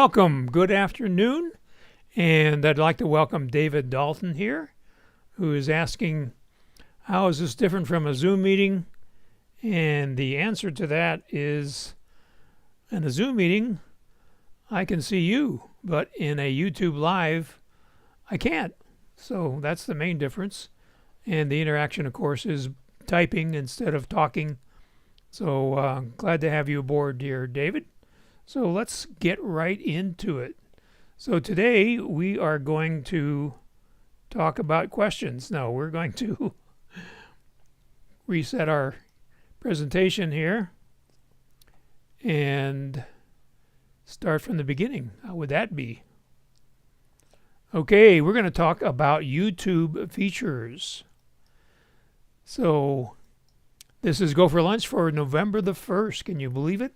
welcome. Good afternoon. And I'd like to welcome David Dalton here, who is asking, how is this different from a Zoom meeting? And the answer to that is, in a Zoom meeting, I can see you, but in a YouTube Live, I can't. So that's the main difference. And the interaction, of course, is typing instead of talking. So glad to have you aboard here, David. So let's get right into it. So today we are going to talk about questions. No, we're going to reset our presentation here and start from the beginning. How would that be? Okay, we're going to talk about YouTube features. So this is Go for Lunch for November the 1st. Can you believe it?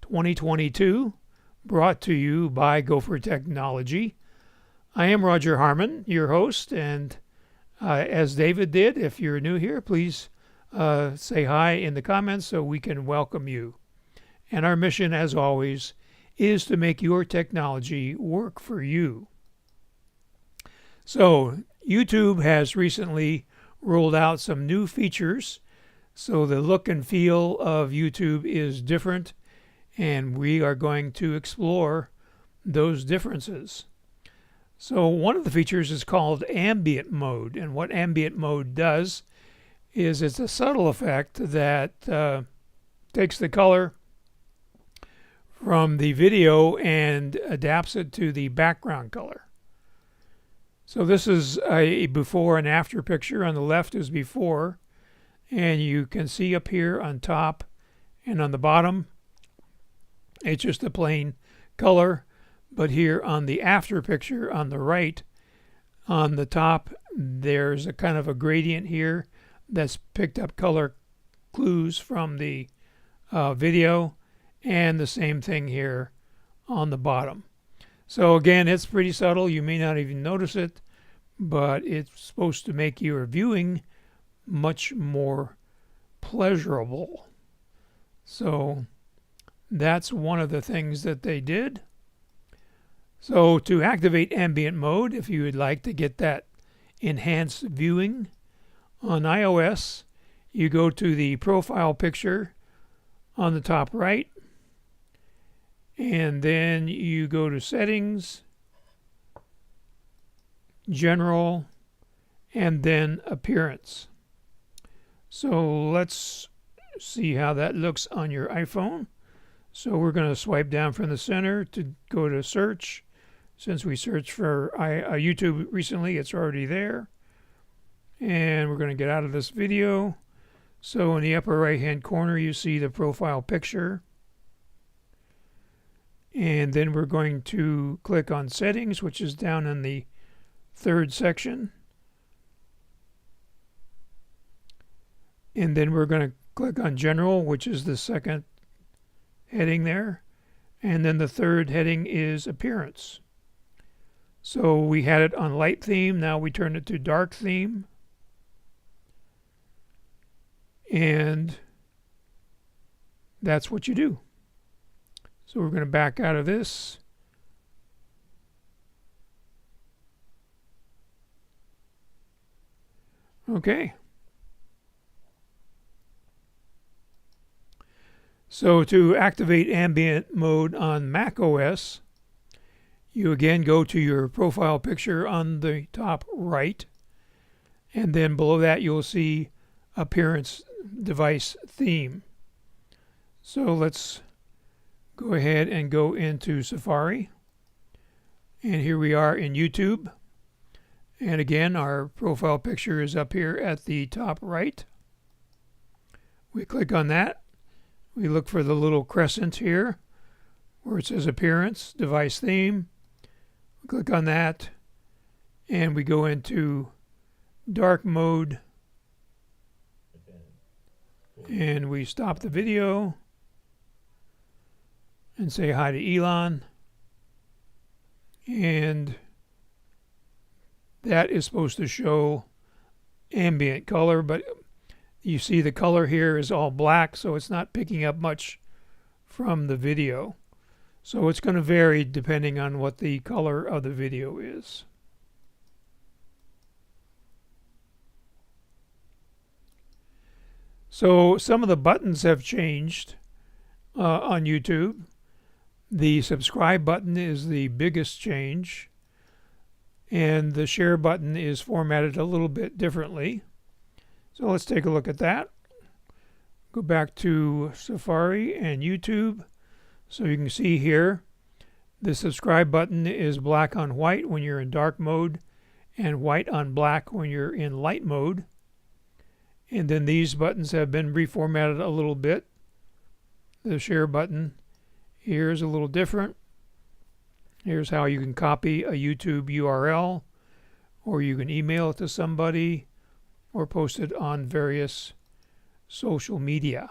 2022, brought to you by GoFor Technology. I am Roger Harmon, your host, and as David did, if you're new here, please say hi in the comments so we can welcome you. And our mission, as always, is to make your technology work for you. So YouTube has recently rolled out some new features, so the look and feel of YouTube is different, and we are going to explore those differences. So one of the features is called ambient mode, and what ambient mode does is it's a subtle effect that takes the color from the video and adapts it to the background color. So this is a before and after picture. On the left is before, and you can see up here on top and on the bottom it's just a plain color, but here on the after picture on the right, on the top, there's a kind of a gradient here that's picked up color clues from the video, and the same thing here on the bottom. So again, it's pretty subtle. You may not even notice it, but it's supposed to make your viewing much more pleasurable. So that's one of the things that they did. So to activate ambient mode, if you would like to get that enhanced viewing on iOS, you go to the profile picture on the top right, and then you go to settings, general, and then appearance. So let's see how that looks on your iPhone. So we're going to swipe down from the center to go to search. Since we searched for YouTube recently, it's already there. And we're going to get out of this video. So in the upper right hand corner you see the profile picture. And then we're going to click on settings, which is down in the third section. And then we're going to click on general, which is the second heading there, and then the third heading is appearance. So we had it on light theme, now we turn it to dark theme, and that's what you do. So we're going to back out of this. Okay. So to activate ambient mode on macOS, you again go to your profile picture on the top right, and then below that you'll see appearance device theme. So let's go ahead and go into Safari, and here we are in YouTube, and again our profile picture is up here at the top right. We click on that. We look for the little crescent here where it says appearance, device theme. We click on that and we go into dark mode and we stop the video and say hi to Elon. And that is supposed to show ambient color, but you see the color here is all black, so it's not picking up much from the video. So it's going to vary depending on what the color of the video is. So some of the buttons have changed on YouTube. The subscribe button is the biggest change, and the share button is formatted a little bit differently. So let's take a look at that. Go back to Safari and YouTube. So you can see here the subscribe button is black on white when you're in dark mode and white on black when you're in light mode. And then these buttons have been reformatted a little bit. The share button here is a little different. Here's how you can copy a YouTube URL, or you can email it to somebody, or post it on various social media.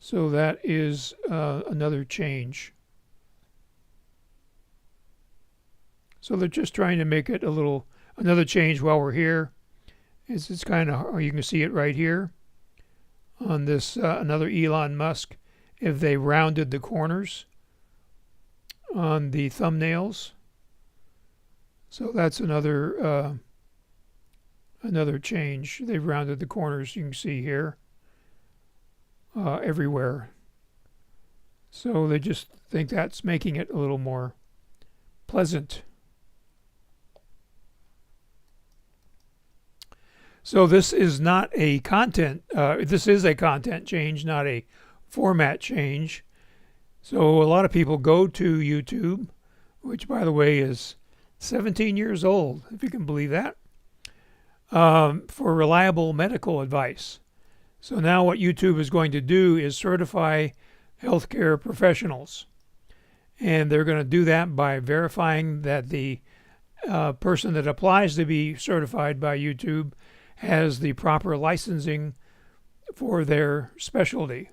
So that is another change. So they're just trying to make it a little, another change while we're here. It's kind of, you can see it right here on this another Elon Musk, if they rounded the corners on the thumbnails. So that's another change. They've rounded the corners, you can see here, everywhere. So they just think that's making it a little more pleasant. So this is not a content, this is a content change, not a format change. So a lot of people go to YouTube, which by the way is 17 years old, if you can believe that, for reliable medical advice. So now what YouTube is going to do is certify healthcare professionals. And they're going to do that by verifying that the person that applies to be certified by YouTube has the proper licensing for their specialty.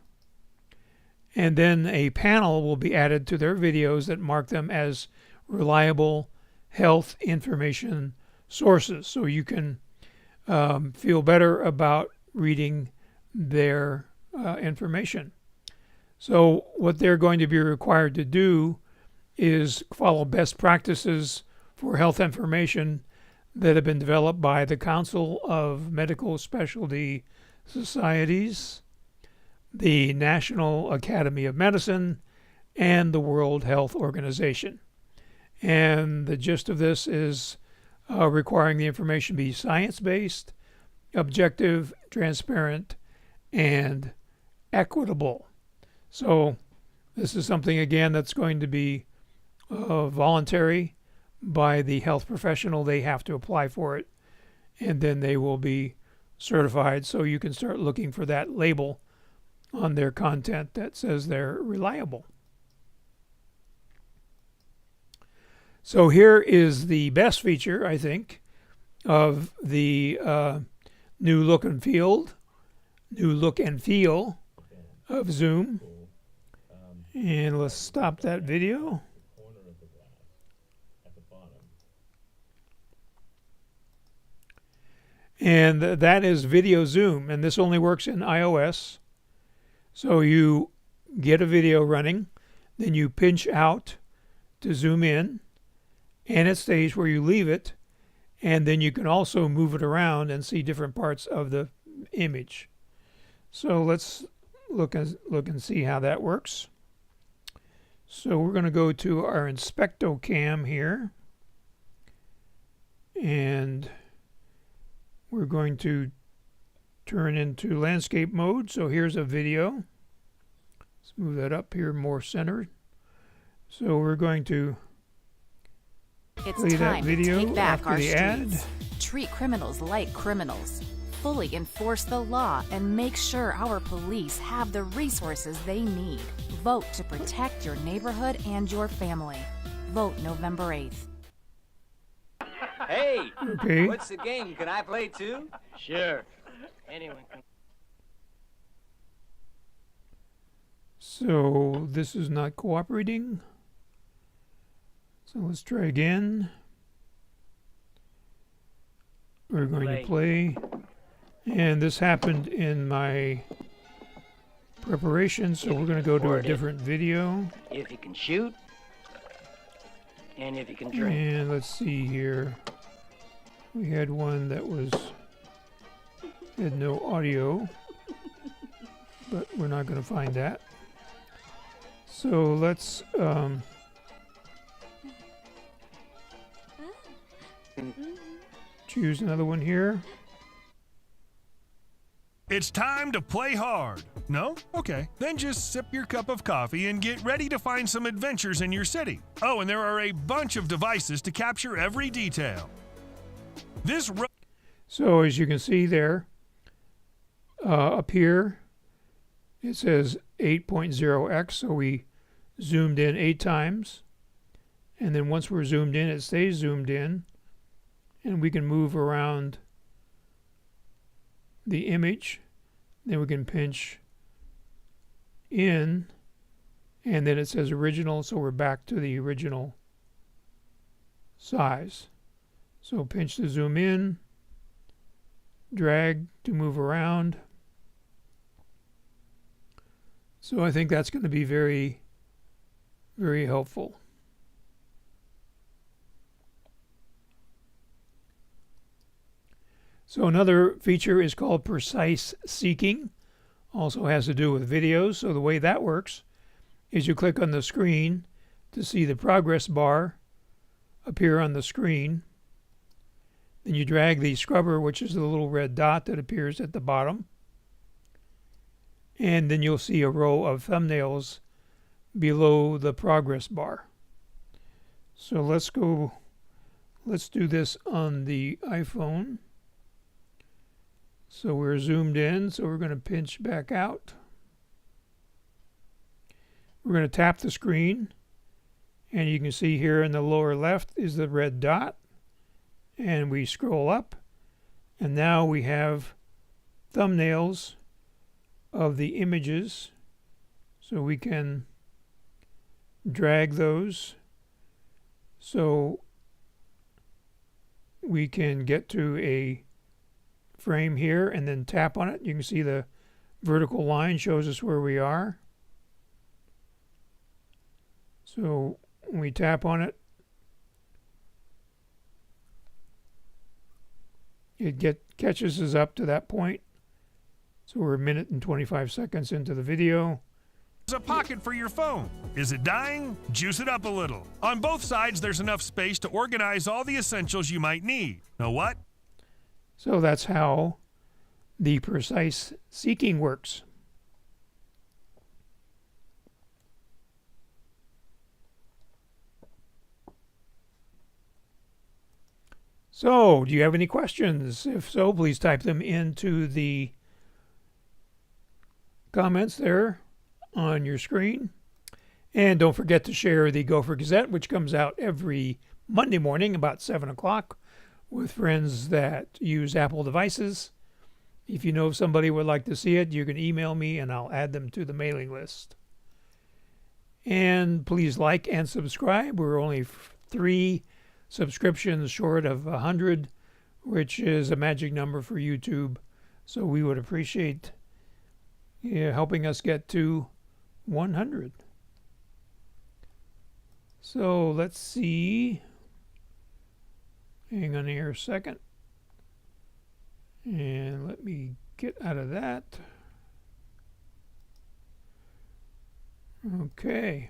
And then a panel will be added to their videos that mark them as reliable health information sources. So you can feel better about reading their information. So what they're going to be required to do is follow best practices for health information that have been developed by the Council of Medical Specialty Societies, the National Academy of Medicine, and the World Health Organization. And the gist of this is requiring the information be science-based, objective, transparent, and equitable. So this is something, again, that's going to be voluntary by the health professional. They have to apply for it, and then they will be certified. So you can start looking for that label on their content that says they're reliable. So here is the best feature, I think, of the new look and feel of Zoom. And let's stop that video. And that is Video Zoom, and this only works in iOS. So you get a video running, then you pinch out to zoom in, and it stays where you leave it, and then you can also move it around and see different parts of the image. So let's look and see how that works. So we're going to go to our Inspecto Cam here, and we're going to turn into landscape mode. So here's a video. Let's move that up here more centered. So we're going to play that video to take back after our the ad. Treat criminals like criminals. Fully enforce the law and make sure our police have the resources they need. Vote to protect your neighborhood and your family. Vote November 8th. Hey, Okay. what's the game? Can I play too? Sure. Anyone can. So this is not cooperating. So let's try again. We're going to play And this happened in my preparation, so we're going to go to a different video. If you can shoot, and if you can drink. And let's see here. We had one that had no audio, but we're not going to find that. So let's choose another one here. It's time to play hard. No? Okay. Then just sip your cup of coffee and get ready to find some adventures in your city. Oh, and there are a bunch of devices to capture every detail. So as you can see there, up here, it says 8.0x, so we zoomed in 8 times. And then once we're zoomed in, it stays zoomed in. And we can move around the image. Then we can pinch in, and then it says original, so we're back to the original size. So pinch to zoom in, drag to move around. So I think that's going to be very, very helpful. So another feature is called precise seeking. Also has to do with videos. So the way that works is you click on the screen to see the progress bar appear on the screen. Then you drag the scrubber, which is the little red dot that appears at the bottom. And then you'll see a row of thumbnails below the progress bar. So let's do this on the iPhone. So we're zoomed in, so we're going to pinch back out. We're going to tap the screen, and you can see here in the lower left is the red dot. And we scroll up, and now we have thumbnails of the images. So we can drag those so we can get to a frame here and then tap on it. You can see the vertical line shows us where we are. So when we tap on it, it catches us up to that point. So we're 1 minute and 25 seconds into the video. There's a pocket for your phone. Is it dying? Juice it up a little. On both sides, there's enough space to organize all the essentials you might need. Know what? So that's how the precise seeking works. So, do you have any questions? If so, please type them into the comments there on your screen. And don't forget to share the GoFor Gazette, which comes out every Monday morning about 7 o'clock with friends that use Apple devices. If you know of somebody who would like to see it, you can email me and I'll add them to the mailing list. And please like and subscribe. We're only 3 subscriptions short of 100, which is a magic number for YouTube. So we would appreciate helping us get to 100. So let's see. Hang on here a second. And let me get out of that. Okay.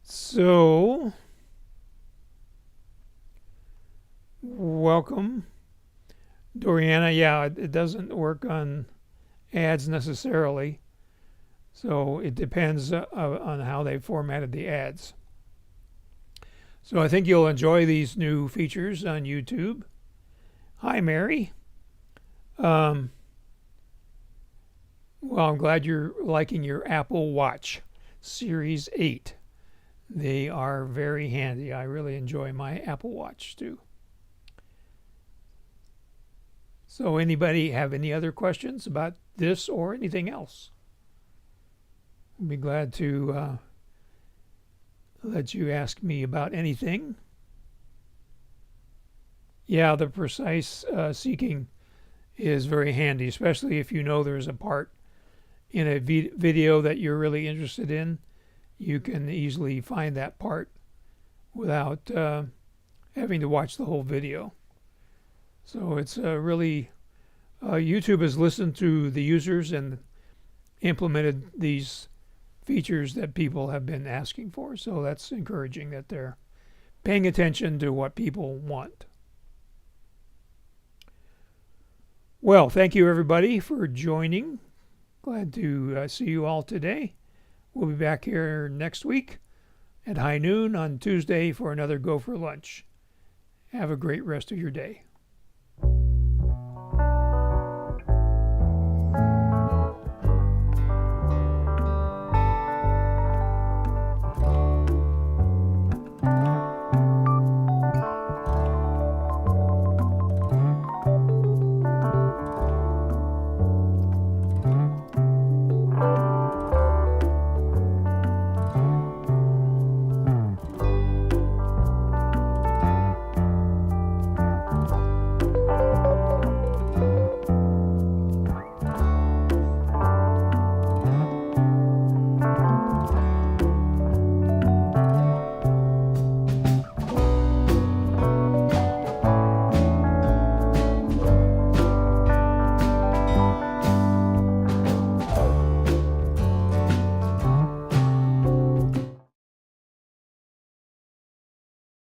So, welcome. Doriana, yeah, it doesn't work on ads necessarily. So it depends on how they formatted the ads. So I think you'll enjoy these new features on YouTube. Hi, Mary. Well, I'm glad you're liking your Apple Watch Series 8. They are very handy. I really enjoy my Apple Watch too. So anybody have any other questions about this or anything else? I'll be glad to let you ask me about anything. Yeah, the precise seeking is very handy, especially if you know there's a part in a video that you're really interested in. You can easily find that part without having to watch the whole video. So it's really, YouTube has listened to the users and implemented these features that people have been asking for. So that's encouraging that they're paying attention to what people want. Well, thank you everybody for joining. Glad to see you all today. We'll be back here next week at high noon on Tuesday for another Go for Lunch. Have a great rest of your day.